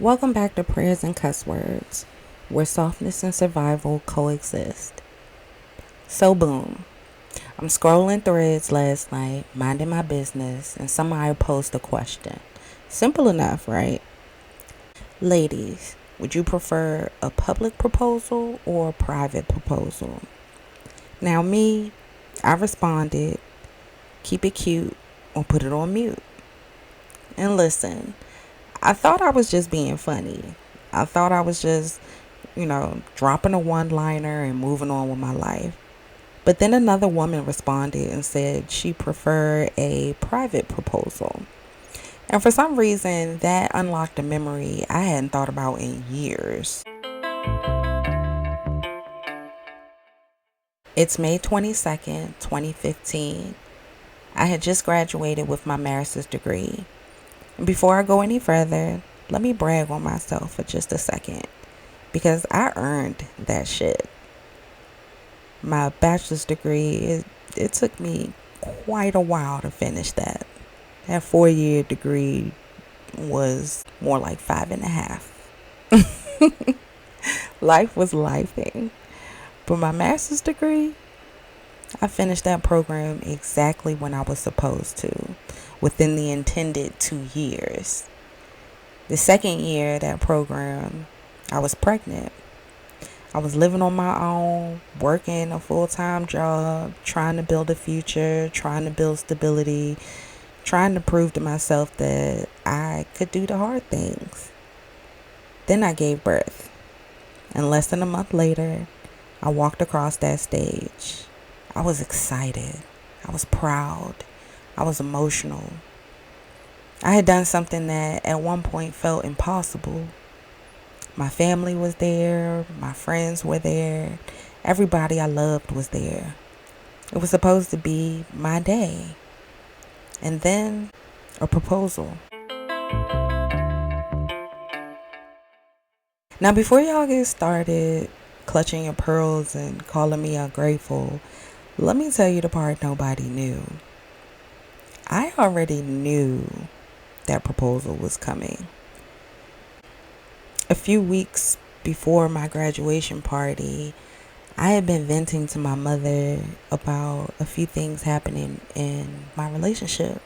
Welcome back to Prayers and Cusswords, where softness and survival coexist. So boom, I'm scrolling threads last night, minding my business, and somebody posed a question. Simple enough, right? Ladies, would you prefer a public proposal or a private proposal? Now me, I responded, keep it cute or put it on mute. And listen, I thought I was just being funny. I thought I was just, dropping a one-liner and moving on with my life. But then another woman responded and said she preferred a private proposal. And for some reason, that unlocked a memory I hadn't thought about in years. It's May 22nd, 2015. I had just graduated with my master's degree. Before I go any further, let me brag on myself for just a second, because I earned that shit. My bachelor's degree, it took me quite a while to finish that. That 4-year degree was more like 5.5. Life was lifing. But my master's degree, I finished that program exactly when I was supposed to, within the intended 2 years. The second year of that program, I was pregnant. I was living on my own, working a full-time job, trying to build a future, trying to build stability, trying to prove to myself that I could do the hard things. Then I gave birth. And less than a month later, I walked across that stage. I was excited. I was proud. I was emotional. I had done something that at one point felt impossible. My family was there. My friends were there. Everybody I loved was there. It was supposed to be my day. And then a proposal. Now, before y'all get started clutching your pearls and calling me ungrateful, let me tell you the part nobody knew. I already knew that proposal was coming. A few weeks before my graduation party, I had been venting to my mother about a few things happening in my relationship.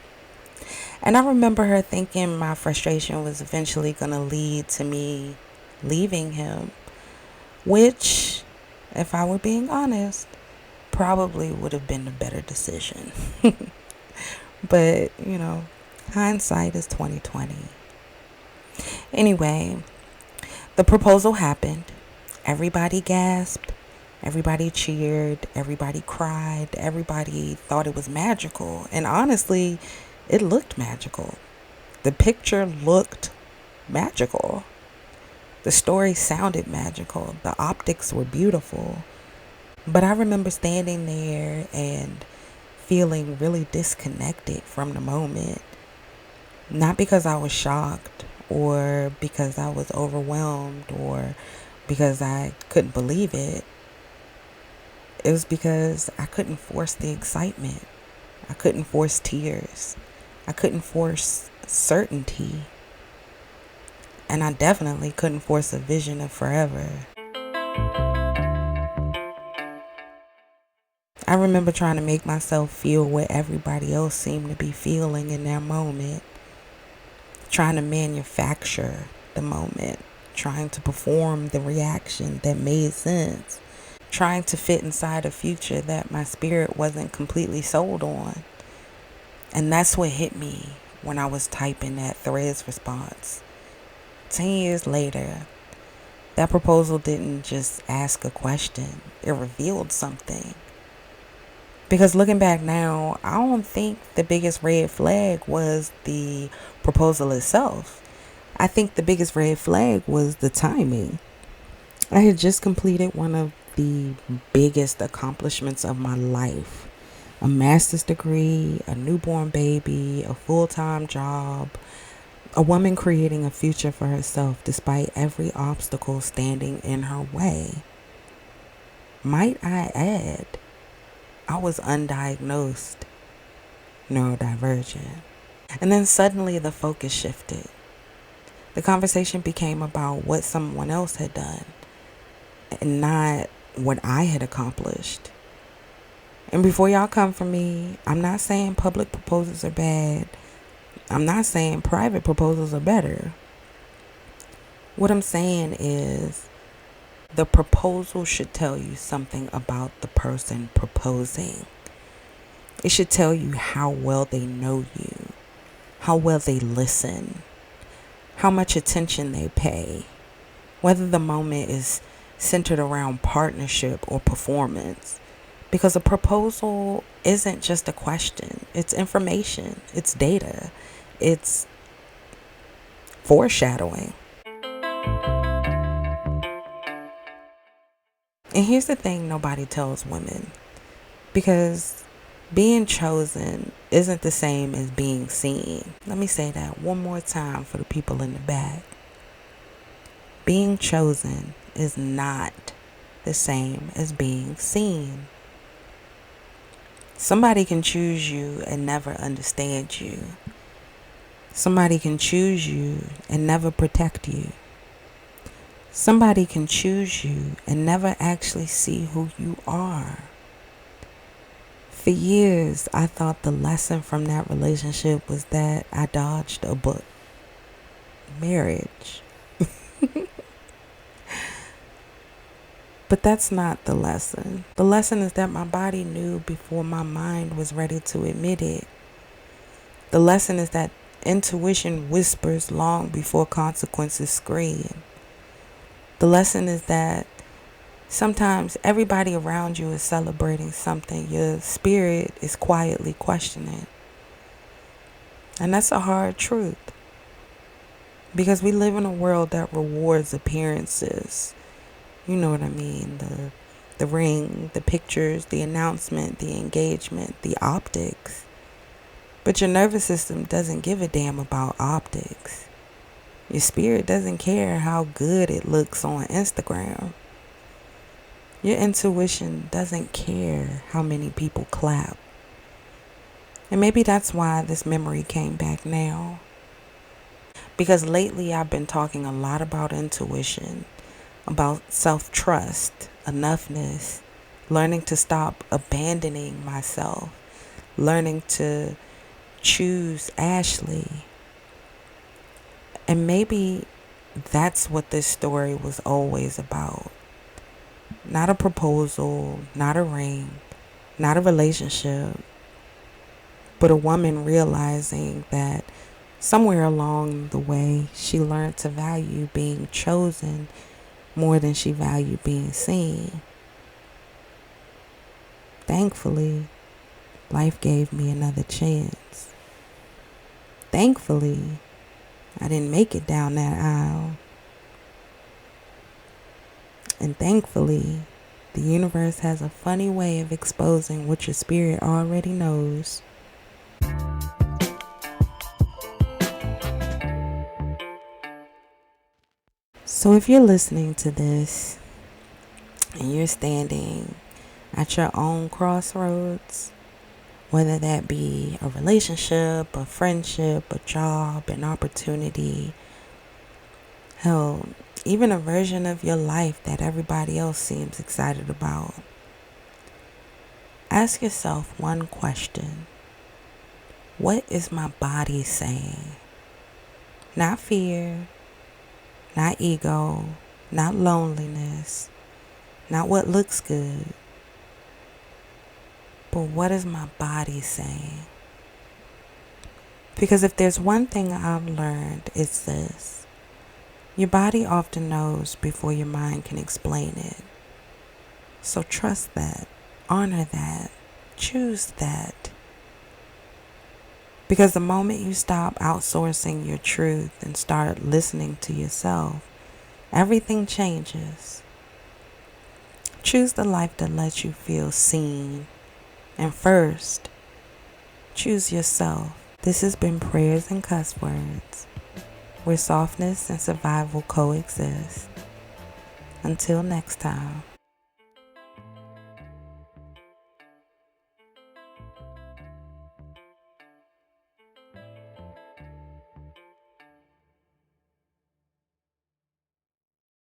And I remember her thinking my frustration was eventually going to lead to me leaving him, which, if I were being honest, probably would have been a better decision. But, hindsight is 2020. Anyway, the proposal happened. Everybody gasped. Everybody cheered. Everybody cried. Everybody thought it was magical. And honestly, it looked magical. The picture looked magical. The story sounded magical. The optics were beautiful. But I remember standing there and feeling really disconnected from the moment. Not because I was shocked or because I was overwhelmed or because I couldn't believe it. It was because I couldn't force the excitement. I couldn't force tears. I couldn't force certainty. And I definitely couldn't force a vision of forever. I remember trying to make myself feel what everybody else seemed to be feeling in that moment. Trying to manufacture the moment. Trying to perform the reaction that made sense. Trying to fit inside a future that my spirit wasn't completely sold on. And that's what hit me when I was typing that threads response. 10 years later, that proposal didn't just ask a question. It revealed something. Because looking back now, I don't think the biggest red flag was the proposal itself. I think the biggest red flag was the timing. I had just completed one of the biggest accomplishments of my life. A master's degree, a newborn baby, a full-time job, a woman creating a future for herself despite every obstacle standing in her way. Might I add, I was undiagnosed neurodivergent. And then suddenly the focus shifted. The conversation became about what someone else had done and not what I had accomplished. And before y'all come for me, I'm not saying public proposals are bad. I'm not saying private proposals are better. What I'm saying is the proposal should tell you something about the person proposing. It should tell you how well they know you, how well they listen, how much attention they pay, whether the moment is centered around partnership or performance. Because a proposal isn't just a question, it's information, it's data, it's foreshadowing. And here's the thing nobody tells women, because being chosen isn't the same as being seen. Let me say that one more time for the people in the back. Being chosen is not the same as being seen. Somebody can choose you and never understand you. Somebody can choose you and never protect you. Somebody can choose you and never actually see who you are. For years, I thought the lesson from that relationship was that I dodged a book. Marriage. But that's not the lesson. The lesson is that my body knew before my mind was ready to admit it. The lesson is that intuition whispers long before consequences scream. The lesson is that sometimes everybody around you is celebrating something your spirit is quietly questioning. And that's a hard truth. Because we live in a world that rewards appearances. You know what I mean? The ring, the pictures, the announcement, the engagement, the optics. But your nervous system doesn't give a damn about optics. Your spirit doesn't care how good it looks on Instagram. Your intuition doesn't care how many people clap. And maybe that's why this memory came back now. Because lately I've been talking a lot about intuition, about self-trust, enoughness, learning to stop abandoning myself, learning to choose Ashley. And maybe that's what this story was always about. Not a proposal, not a ring, not a relationship, but a woman realizing that somewhere along the way she learned to value being chosen more than she valued being seen. Thankfully, life gave me another chance. Thankfully, I didn't make it down that aisle. And thankfully, the universe has a funny way of exposing what your spirit already knows. So if you're listening to this and you're standing at your own crossroads, whether that be a relationship, a friendship, a job, an opportunity, hell, even a version of your life that everybody else seems excited about, ask yourself one question. What is my body saying? Not fear, not ego, not loneliness, not what looks good, but what is my body saying? Because if there's one thing I've learned, it's this. Your body often knows before your mind can explain it. So trust that, honor that, choose that. Because the moment you stop outsourcing your truth and start listening to yourself, everything changes. Choose the life that lets you feel seen. And first, choose yourself. This has been Prayers and Cusswords, where softness and survival coexist. Until next time.